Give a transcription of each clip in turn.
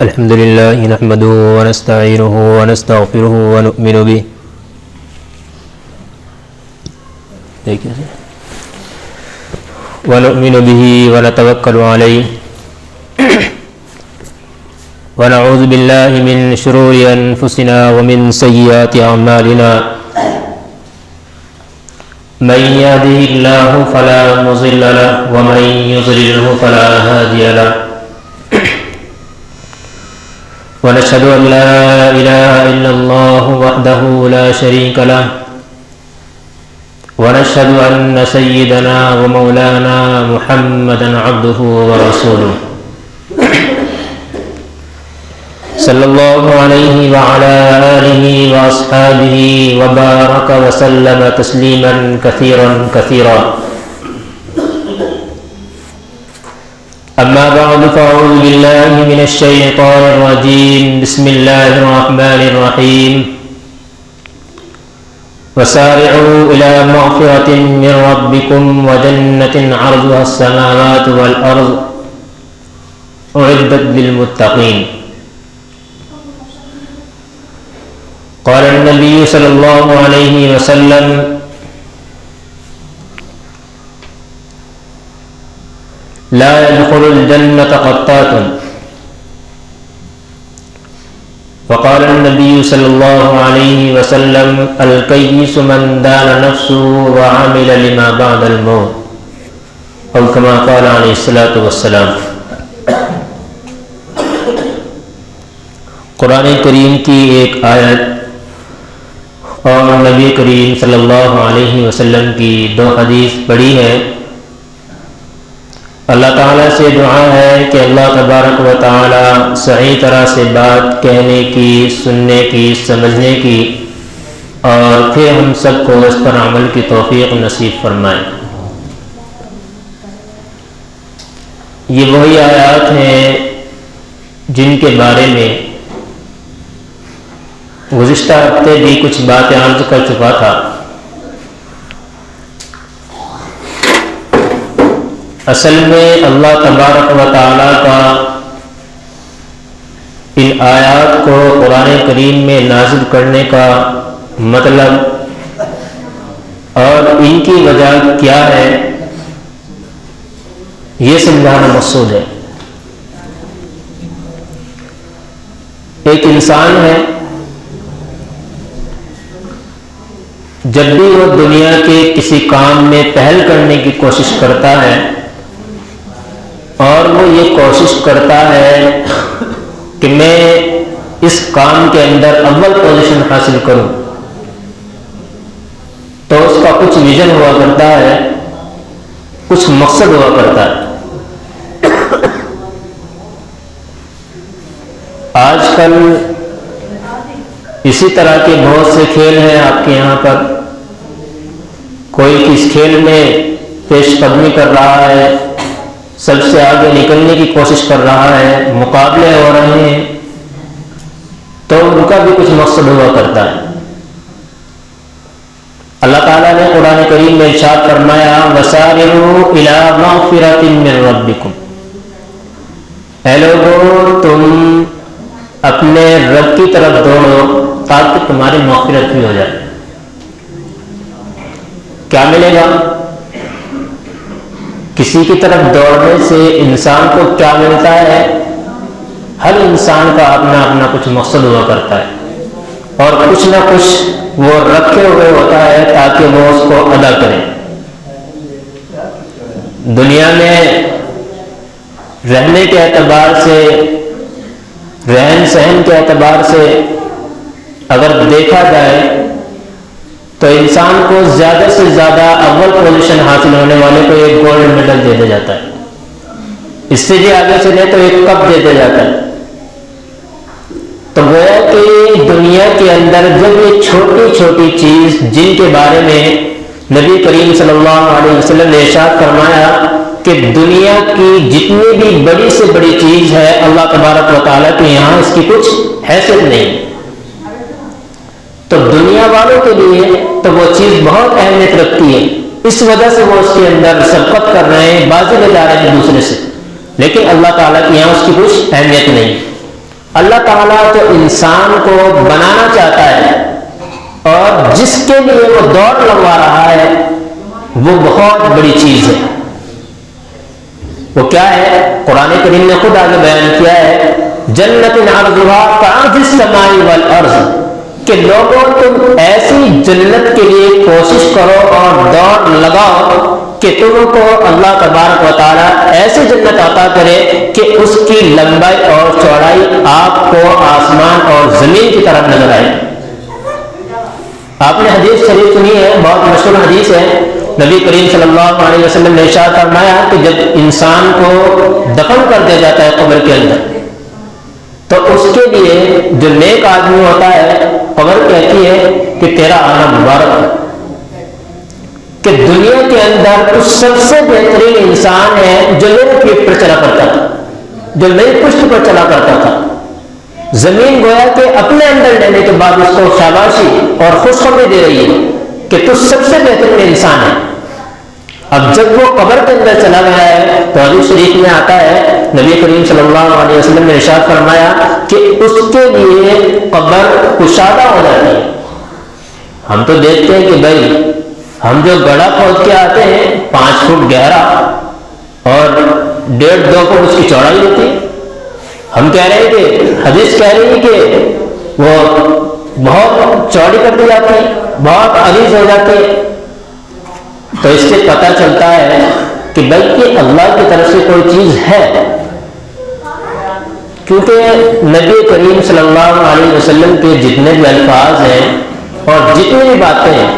الحمد لله نحمده ونستعينه ونستغفره ونؤمن به ونتوكل عليه ونعوذ بالله من شرور أنفسنا ومن سيئات أعمالنا من يهده الله فلا مضل له ومن يضلله فلا هادي له ونشهد أن لا إله إلا الله وحده لا شريك له ونشهد أن سيدنا ومولانا محمدا عبده ورسوله صلى الله عليه وعلى آله وأصحابه وبارك وسلم تسليما كثيرا أما بعد فأعوذ بالله من الشيطان الرجيم بسم الله الرحمن الرحيم وسارعوا إلى مغفرة من ربكم وجنة عرضها السماوات والأرض أعدت للمتقين قال النبي صلى الله عليه وسلم لا يدخل الجنة قطات وقال النبي صلى الله عليه وسلم الكيس من دان نفسه وعمل لما بعد الموت أو كما قال عليه الصلاة والسلام۔ قرآن کریم کی ایک آیت اور نبی کریم صلی اللہ علیہ وسلم کی دو حدیث پڑھی ہے۔ اللہ تعالیٰ سے دعا ہے کہ اللہ تبارک و تعالیٰ صحیح طرح سے بات کہنے کی، سننے کی، سمجھنے کی اور پھر ہم سب کو اس پر عمل کی توفیق نصیب فرمائے۔ یہ وہی آیات ہیں جن کے بارے میں گزشتہ ہفتے بھی کچھ باتیں عرض کر چکا تھا۔ اصل میں اللہ تبارک و تعالیٰ کا ان آیات کو قرآن کریم میں نازل کرنے کا مطلب اور ان کی وجہ کیا ہے یہ سمجھانا مقصود ہے۔ ایک انسان ہے، جب بھی وہ دنیا کے کسی کام میں پہل کرنے کی کوشش کرتا ہے اور وہ یہ کوشش کرتا ہے کہ میں اس کام کے اندر اول پوزیشن حاصل کروں، تو اس کا کچھ ویژن ہوا کرتا ہے، کچھ مقصد ہوا کرتا ہے۔ آج کل اسی طرح کے بہت سے کھیل ہیں آپ کے یہاں پر، کوئی کس کھیل میں پیش قدمی کر رہا ہے، سب سے آگے نکلنے کی کوشش کر رہا ہے، مقابلے ہو رہے ہیں، تو ان کا بھی کچھ مقصد ہوا کرتا ہے۔ اللہ تعالیٰ نے قرآن کریم میں ارشاد فرمایا وَسَارِعُوا إِلَىٰ مَغْفِرَةٍ مِّن رَبِّكُمْ، اے لوگوں تم اپنے رب کی طرف دوڑو تاکہ تمہاری مغفرت بھی ہو جائے۔ کیا ملے گا؟ کسی کی طرف دوڑنے سے انسان کو کیا ملتا ہے؟ ہر انسان کا اپنا اپنا کچھ مقصد ہوا کرتا ہے اور کچھ نہ کچھ وہ رکھے ہوئے ہوتا ہے تاکہ وہ اس کو ادا کرے۔ دنیا میں رہنے کے اعتبار سے، رہن سہن کے اعتبار سے اگر دیکھا جائے تو انسان کو زیادہ سے زیادہ اول پوزیشن حاصل ہونے والے کو ایک گولڈ میڈل دے دیا جاتا ہے، اس سے بھی آگے چلے تو ایک کپ دے دیا جاتا ہے۔ تو گویا کہ دنیا کے اندر جب یہ چھوٹی چھوٹی چیز جن کے بارے میں نبی کریم صلی اللہ علیہ وسلم نے ارشاد فرمایا کہ دنیا کی جتنی بھی بڑی سے بڑی چیز ہے اللہ تبارک و تعالیٰ کے یہاں اس کی کچھ حیثیت نہیں، تو دنیا والوں کے لیے تو وہ چیز بہت اہمیت رکھتی ہے، اس وجہ سے وہ اس کے اندر سبقت کر رہے ہیں، بازی لے جا رہے ہیں دوسرے سے، لیکن اللہ تعالیٰ کے یہاں اس کی کچھ اہمیت نہیں۔ اللہ تعالیٰ جو انسان کو بنانا چاہتا ہے اور جس کے لیے وہ دوڑ لگوا رہا ہے وہ بہت بڑی چیز ہے. وہ کیا ہے؟ قرآن کریم نے خود آگے بیان کیا ہے جنت عرضھا کعرض السماء والارض کہ لوگوں تم ایسی جنت کے لیے کوشش کرو اور دوڑ لگاؤ کہ تم کو اللہ تبارک و تعالیٰ ایسی جنت عطا کرے کہ اس کی لمبائی اور چوڑائی آپ کو آسمان اور زمین کی طرف نظر آئے. آپ نے حدیث شریف سنی ہے، بہت مشہور حدیث ہے. نبی کریم صلی اللہ علیہ وسلم نے ارشاد فرمایا کہ جب انسان کو دفن کر دیا جاتا ہے قبر کے اندر تو اس کے لیے جو نیک آدمی ہوتا ہے قبر کہتی ہے کہ تیرا آنا مبارک ہے، کہ دنیا کے اندر تو سب سے بہترین انسان ہے جو میرے پیٹ پر چلا کرتا تھا، جو میری پشت پر چلا کرتا تھا. زمین گویا کہ اپنے اندر لینے کے بعد اس کو شاباشی اور خوشخبری دے رہی ہے کہ تو سب سے بہترین انسان ہے. اب جب وہ قبر کے اندر چلا گیا ہے تو حدیث شریف میں آتا ہے نبی کریم صلی اللہ علیہ وسلم نے ارشاد فرمایا کہ اس کے لیے قبر کشادہ ہو جاتی ہے. ہم تو دیکھتے ہیں کہ بھائی ہم جو گڑھا کھود کے آتے ہیں 5 فٹ گہرا اور 1.5-2 فٹ اس کی چوڑائی ہوتی ہے. ہم کہہ رہے ہیں کہ حدیث کہہ رہی ہے کہ وہ بہت چوڑی کر دی جاتی ہے، بہت عریض ہو جاتی ہے. تو اس سے پتہ چلتا ہے کہ بلکہ اللہ کی طرف سے کوئی چیز ہے، کیونکہ نبی کریم صلی اللہ علیہ وسلم کے جتنے بھی الفاظ ہیں اور جتنی بھی باتیں ہیں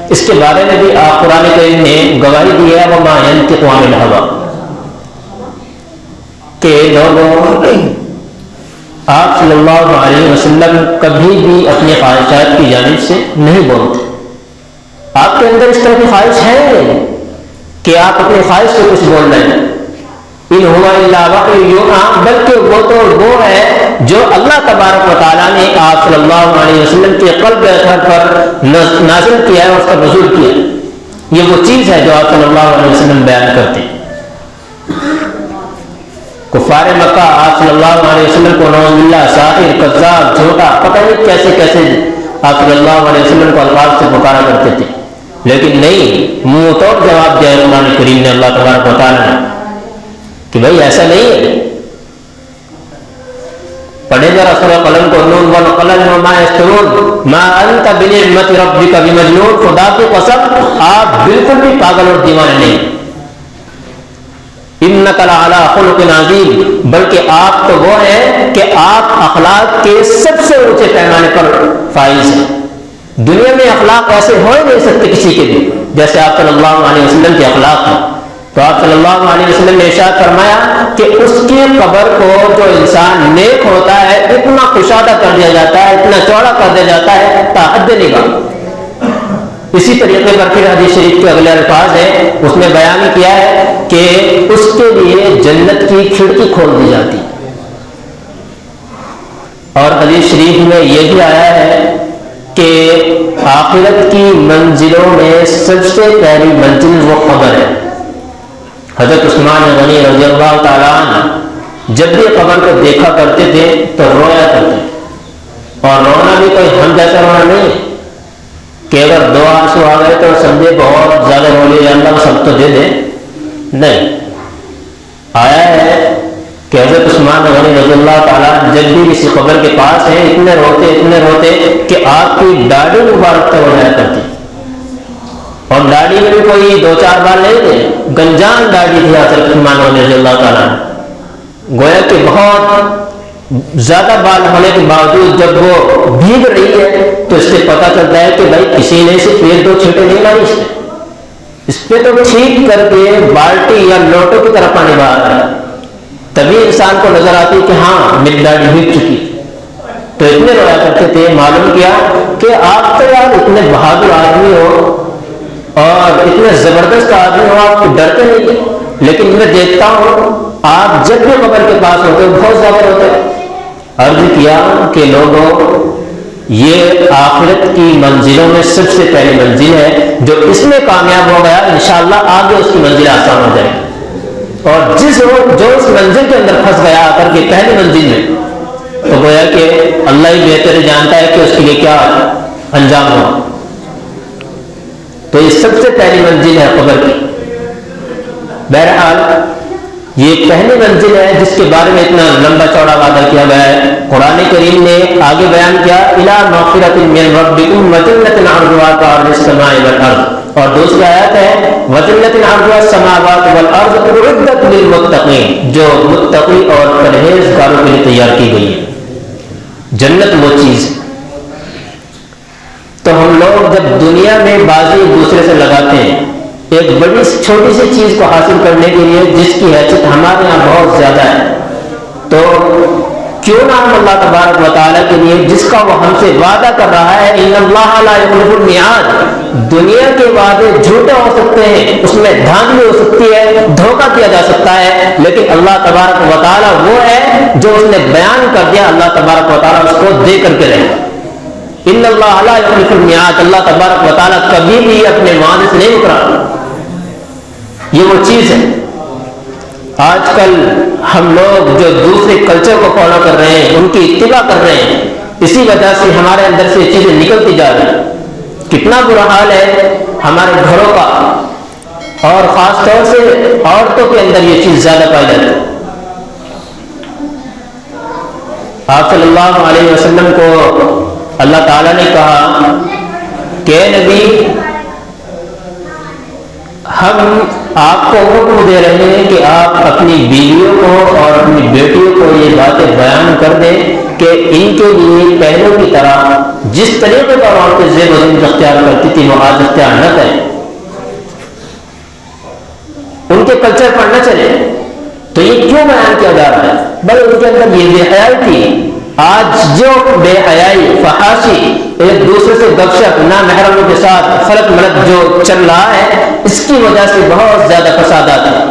اس کے بارے میں بھی قرآن کریم نے گواہی دی ہے وما ينطق عن الهوى کہ لوگوں آپ صلی اللہ علیہ وسلم کبھی بھی اپنی خواہشات کی جانب سے نہیں بولتے. آپ کے اندر اس طرح کی خواہش ہے کہ آپ اپنی خواہش سے کچھ بول رہے ہیں. ان هو الا وحی یوحی، بلکہ وہ تو وہ ہے جو اللہ تبارک و تعالیٰ نے آپ صلی اللہ علیہ وسلم کے قلب اطہر پر نازل کیا ہے اور اس کا نزول کیا ہے. یہ وہ چیز ہے جو آپ صلی اللہ علیہ وسلم بیان کرتے ہیں. کفار مکہ آپ صلی اللہ علیہ وسلم کو نعوذ باللہ ساحر، کذاب، جھوٹا، پتہ نہیں کیسے کیسے آپ صلی اللہ علیہ وسلم کو الفاظ سے پکارا کرتے تھے، لیکن نہیں، منہ توڑ جواب دیا قرآن کریم نے اللہ تبارک و تعالیٰ نے کہ بھائی ایسا نہیں ہے. پڑھے ذرا سورہ قلم کو، نون والقلم وما یسطرون ما انت بنعمت ربک بمجنون. خدا کی قسم آپ بالکل بھی پاگل اور دیوانے نہیں. انک لعلی خلق عظیم، بلکہ آپ تو وہ ہیں کہ آپ اخلاق کے سب سے اونچے پیمانے پر فائز ہیں. دنیا میں اخلاق ایسے ہو ہی نہیں سکتے کسی کے بھی جیسے آپ صلی اللہ علیہ وسلم کے اخلاق ہیں. تو آپ صلی اللہ علیہ وسلم نے ارشاد فرمایا کہ اس کی قبر کو جو انسان نیک ہوتا ہے اتنا کشادہ کر دیا جاتا ہے، اتنا چوڑا کر دیا جاتا ہے تا حد نگاہ. اسی طریقے پر پھر حدیث شریف کے اگلے الفاظ ہیں، اس میں بیان کیا ہے کہ اس کے لیے جنت کی کھڑکی کھول دی جاتی. اور حدیث شریف میں یہ بھی آیا ہے کہ آخرت کی منزلوں میں سب سے پہلی منزل وہ قبر ہے. حضرت عثمان غنی رضی اللہ تعالیٰ عنہ جب بھی قبر کو دیکھا کرتے تھے تو رویا کرتے، اور رونا بھی کوئی ہم جیسا رونا نہیں ہے کہ اگر 2 آنسو آ گئے تو سمجھے بہت زیادہ رو لیے اللہ سب تو دے دے. نہیں، آیا ہے کہ حضرت عثمان غنی رضی اللہ تعالیٰ جب بھی کسی قبر کے پاس ہیں اتنے روتے کہ آپ کی داڑھی مبارک تک ہو جایا کرتی، اور داڑھی میں بھی کوئی 2-4 بال نہیں تھے، گنجان داڑھی تھی حضرت عثمان غنی رضی اللہ تعالیٰ. گویا کہ بہت زیادہ بال ہونے کے باوجود جب وہ بھیگ رہی ہے تو اس سے پتہ چلتا ہے کہ بھائی کسی نے صرف 1-2 چھینٹے نہیں ماری اس پہ تو ٹھیک کر کے بالٹی یا لوٹوں کی طرح پانی بہا رہا ہے. تبھی انسان کو نظر آتی کہ ہاں میری داڑھی بھیگ چکی. تو اتنے رویا کرتے تھے. معلوم کیا کہ آپ تو یار اتنے بہادر آدمی ہو اور اتنے زبردست آدمی ہو، آپ ڈرتے نہیں ہیں، لیکن میں دیکھتا ہوں آپ جب بھی قبر کے پاس ہوتے ہو بہت زیادہ ہوتے. عرض کیا کہ لوگوں یہ آخرت کی منزلوں میں سب سے پہلی منزل ہے، جو اس میں کامیاب ہو گیا انشاءاللہ آگے اس کی منزل آسان ہو جائے گی. اور جو اس منزل کے اندر پھنس گیا آ کر کے پہلی منزل میں تو گویا کہ اللہ ہی بہتر جانتا ہے کہ اس کے لیے کیا انجام ہو. تو یہ سب سے پہلی منزل ہے قبر کی. بہرحال یہ پہلی منزل ہے جس کے بارے میں اتنا لمبا چوڑا وعدہ کیا گیا ہے. قرآن کریم نے آگے بیان کیا الی مغفرۃ من ربکم وجنۃ عرضها كعرض السماء والارض, اور دوسری آیت ہے وجنۃ عرضها السماوات والارض اعدت للمتقین, جو متقی اور پرہیزگاروں کے لیے تیار کی گئی ہے. جنت وہ چیز. تو ہم لوگ جب دنیا میں بازی ایک دوسرے سے لگاتے ہیں ایک بڑی چھوٹی سی چیز کو حاصل کرنے کے لیے جس کی حیثیت ہمارے یہاں بہت زیادہ ہے, تو کیوں نہ ہم اللہ تبارک و تعالیٰ کے لیے جس کا وہ ہم سے وعدہ کر رہا ہے ان اللہ لا یخلف المیعاد, دنیا کے وعدے جھوٹے ہو سکتے ہیں, اس میں دھاندلی ہو سکتی ہے, دھوکہ کیا جا سکتا ہے, لیکن اللہ تبارک و تعالیٰ وہ ہے جو اس نے بیان کر دیا, اللہ تبارک و تعالیٰ اس کو دے کر کے رہے. ان اللہ لا یخلف المیعاد, اللہ تبارک و تعالیٰ کبھی بھی اپنے وعدے سے نہیں مکرا. یہ وہ چیز ہے. آج کل ہم لوگ جو دوسرے کلچر کو فالو کر رہے ہیں, ان کی اتباع کر رہے ہیں, اسی وجہ سے ہمارے اندر سے چیزیں نکلتی جا رہی ہیں. کتنا برا حال ہے ہمارے گھروں کا, اور خاص طور سے عورتوں کے اندر یہ چیز زیادہ پائی جاتی ہے. آپ صلی اللہ علیہ وسلم کو اللہ تعالیٰ نے کہا کہ نبی ہم آپ کو حکم دے رہے ہیں کہ آپ اپنی بیویوں کو اور اپنی بیٹیوں کو یہ باتیں بیان کر دیں کہ ان کے لیے پہلوں کی طرح جس طریقے پر عورتیں زیب و زینت اختیار کرتی تھی وہ آج اختیار نہ کریں, ان کے کلچر پر نہ چلے. تو یہ کیوں بیان کیا جا رہا ہے؟ بھائی ان کے اندر یہ بے حیائی تھی. آج جو بے حیائی, فحاشی, ایک دوسرے سے گپ شپ, نامحرموں کے ساتھ خلط ملط جو چل رہا ہے, اس کی وجہ سے بہت زیادہ فسادات ہیں.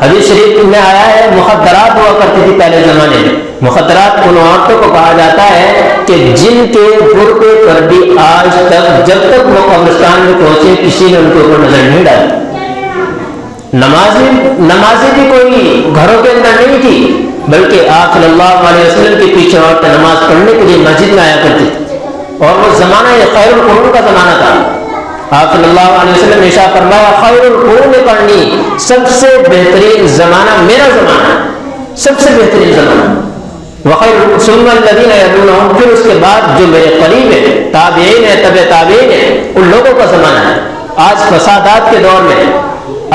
حدیث شریف میں آیا ہے مخدرات ہوا کرتی تھی پہلے زمانے میں. مخدرات ان عورتوں کو کہا جاتا ہے کہ جن کے برقعے پر بھی آج تک جب تک وہ قبرستان میں پہنچے کسی نے ان کے اوپر نظر نہیں ڈالی. نمازی بھی کوئی گھروں کے اندر نہیں تھی, بلکہ آپ صلی اللہ علیہ وسلم کے پیچھے عورتیں نماز پڑھنے کے لیے مسجد میں آیا کرتی تھی, اور وہ زمانہ یہ خیر القرون کا زمانہ تھا. آپ صلی اللہ علیہ وسلم نے ارشاد فرمایا خیر القرون قرنی, سب سے بہترین زمانہ میرا زمانہ, سب سے بہترین زمانہ. وخیر ثم الذین یلونہم, پھر اس کے بعد جو میرے قریب ہیں, تابعین ہیں, تبع تابعین ہیں, ان لوگوں کا زمانہ ہے. آج فسادات کے دور میں,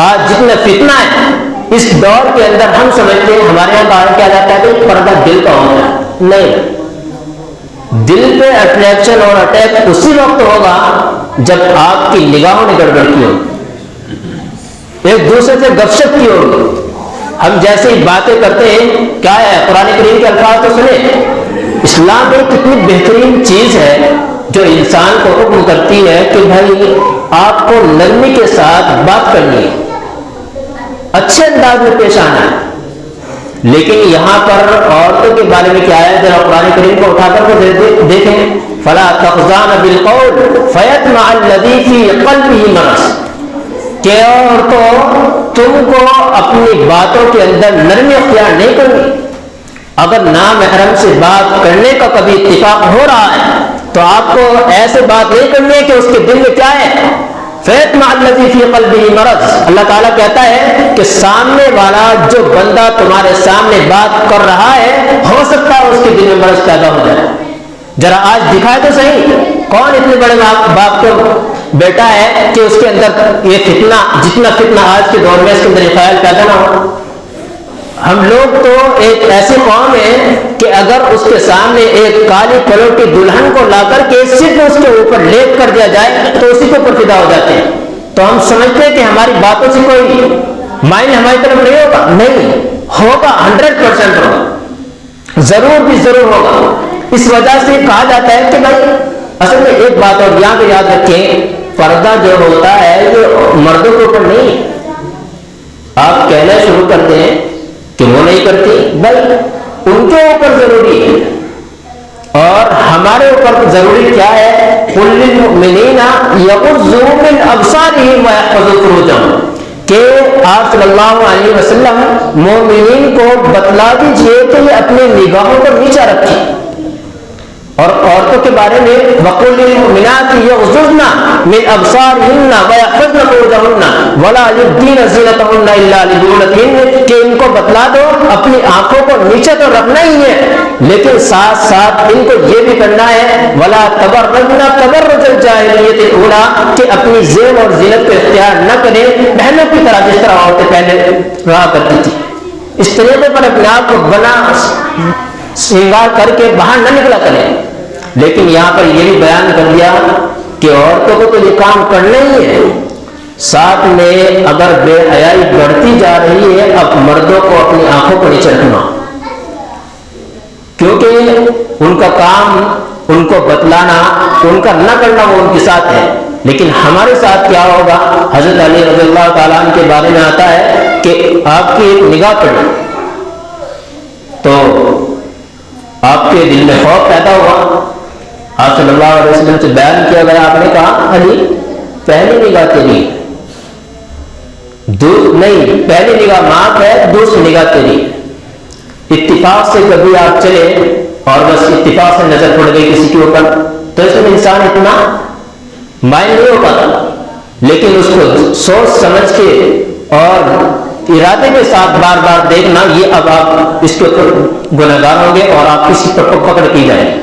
آج جتنا فتنہ ہے, اس دور کے اندر ہم سمجھتے ہیں ہمارے یہاں کہا کیا جاتا ہے کہ پردہ دل کا ہوتا ہے. نہیں, دل پہ اٹریکشن اور اٹیک اسی وقت ہوگا جب آپ کی نگاہوں نے گڑبڑ کی ہوگی, ایک دوسرے سے گپ شپ کی ہوگی. ہم جیسے ہی باتیں کرتے ہیں, کیا ہے قرآن کریم کے الفاظ تو سنیں. اسلام ایک کتنی بہترین چیز ہے جو انسان کو حکم کرتی ہے کہ بھائی آپ کو نرمی کے ساتھ بات کرنی ہے, اچھے انداز میں پیش آنا ہے. لیکن یہاں پر عورتوں کے بارے میں کیا ہے, ذرا قرآن کریم کو اٹھا کر کے دیکھیں. فلا تخضعن بالقول فیطمع الذی فی قلبہ مرض, کہ عورتوں تم کو اپنی باتوں کے اندر نرمی اختیار نہیں کرنی. اگر نامحرم سے بات کرنے کا کبھی اتفاق ہو رہا ہے تو آپ کو ایسے بات نہیں کرنی ہے کہ اس کے دل میں کیا ہے, فیطمع الذی فی قلبہ مرض. اللہ تعالیٰ کہتا ہے کہ سامنے والا جو بندہ تمہارے سامنے بات کر رہا ہے, ہو سکتا ہے اس کے دل میں مرض پیدا ہو جائے. ذرا آج دکھائے تو صحیح, کون اتنے بڑے باپ کو بیٹا ہے کہ اس کے اندر یہ فتنہ, جتنا فتنہ آج کے دور میں, اس کے اندر یہ خیال پیدا نہ ہو. ہم لوگ تو ایک ایسی قوم ہے کہ اگر اس کے سامنے ایک کالی کلر کی دلہن کو لا کر کے صرف اس کے اوپر لیپ کر دیا جائے تو اسی کے اوپر فدا ہو جاتے ہیں. تو ہم سمجھتے ہیں کہ ہماری باتوں سے کوئی مائل ہماری طرف نہیں ہوگا. نہیں ہوگا, 100% ہوگا, ضرور بھی ضرور ہوگا. اس وجہ سے کہا جاتا ہے کہ بھائی اصل میں ایک بات اور یہاں پہ یاد رکھیں, پردہ جو ہوتا ہے یہ مردوں کے اوپر نہیں. آپ کہنا شروع کرتے ہیں کہ وہ نہیں کرتی, بھائی ان کے اوپر ضروری ہے, اور ہمارے اوپر ضروری کیا ہے, قل للمؤمنین یغضوا من ابصارہم ویحفظوا فروجہم, کہ آپ صلی اللہ علیہ وسلم مومنین کو بتلا دیجئے کہ یہ اپنی نگاہوں کو نیچا رکھیں، اور عورتوں کے بارے میں وَقُلْ لِلْمُؤْمِنَاتِ يَغْضُضْنَ مِنْ أَبْصَارِهِنَّ وَيَحْفَظْنَ فُرُوجَهُنَّ وَلَا يُبْدِينَ زِينَتَهُنَّ إِلَّا لِبُعُولَتِهِنَّ، کہ ان کو بتلا دو اپنی آنکھوں کو نیچے تو رکھنا ہی ہے، لیکن ساتھ ساتھ ان کو یہ بھی کرنا ہے وَلَا تَبَرَّجْنَ تَبَرُّجَ الْجَاهِلِيَّةِ الْأُولَىٰ، کہ اپنی زیب اور زینت کو اختیار نہ کریں بہنوں کی طرح جس طرح عورتیں پہلے رہا کرتی تھی، اس طریقے پر اپنے آپ کو بنا سنگار کر کے باہر نہ نکلا کریں۔ لیکن یہاں پر یہ بھی بیان کر دیا کہ عورتوں کو تو یہ کام کرنا ہی ہے، ساتھ میں اگر بے حیائی بڑھتی جا رہی ہے اب مردوں کو اپنی آنکھوں کو نیچے رکھنا، کیونکہ ان کا کام ان کو بتلانا، ان کا نہ کرنا وہ ان کے ساتھ ہے، لیکن ہمارے ساتھ کیا ہوگا؟ حضرت علی رضی اللہ تعالیٰ عنہ کے بارے میں آتا ہے کہ آپ کی ایک نگاہ پڑی تو آپ کے دل میں خوف پیدا ہوا، آپ صلی اللہ علیہ وسلم سے بیان کیا گیا، آپ نے کہا علی پہلی نگاہ تیری نہیں، پہلی نگاہ معاف ہے، دوسری نگاہ تیری۔ اتفاق سے کبھی آپ چلے اور بس اتفاق سے نظر پڑ گئی کسی کے اوپر تو اس میں انسان اتنا مائل نہیں ہو پاتا، لیکن اس کو سوچ سمجھ کے اور ارادے کے ساتھ بار بار دیکھنا، یہ اب آپ اس کے اوپر گنہگار ہوں گے اور آپ کسی پر پکڑ کی جائے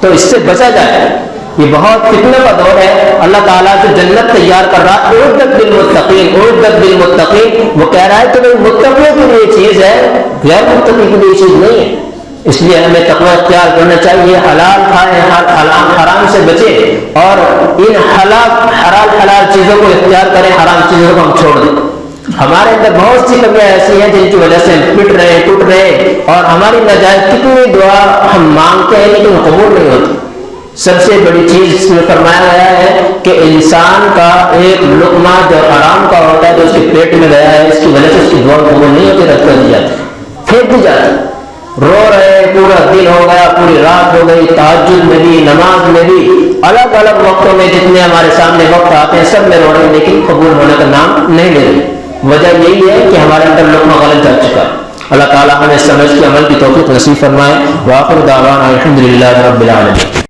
تو اس سے بچا جائے۔ یہ بہت فتنہ کا دور ہے، اللہ تعالیٰ جو جنت تیار کر رہا ہے اعدت بالمتقین، اعدت بالمتقین، وہ کہہ رہا ہے کہ بھائی متقیوں کے لیے چیز ہے، غیر متقی کے لیے چیز نہیں ہے، اس لیے ہمیں تقوی اختیار کرنا چاہیے، حلال کھائیں، حرام سے بچیں اور ان حلال چیزوں کو اختیار کریں، حرام چیزوں کو ہم چھوڑ دیں۔ ہمارے اندر بہت سی کمیاں ایسی ہیں جن کی وجہ سے ہم پٹ رہے ٹوٹ رہے، اور ہماری نجائز کتنی دعا ہم مانگتے ہیں لیکن قبول نہیں ہوتی۔ سب سے بڑی چیز اس میں فرمایا گیا ہے کہ انسان کا ایک لقمہ جو حرام کا ہوتا ہے جو اس کے پیٹ میں گیا ہے، اس کی وجہ سے اس کی دعا قبول نہیں ہوتی، رد کر دی جاتی، پھینک دی جاتی۔ رو رہے پورا دن ہو گیا، پوری رات ہو گئی، تہجد میں بھی نماز میں بھی الگ الگ وقتوں میں جتنے ہمارے سامنے وقت آتے ہیں سب میں رو رہے ہیں لیکن قبول ہونے کا نام نہیں لے رہے۔ وجہ یہی ہے کہ ہمارے اندر لقمہ غلط جا چکا ہے۔ اللہ تعالیٰ ہمیں سمجھ کے عمل کی توفیق نصیب فرمائے۔ وآخر دعوانا الحمدللہ رب العالمین۔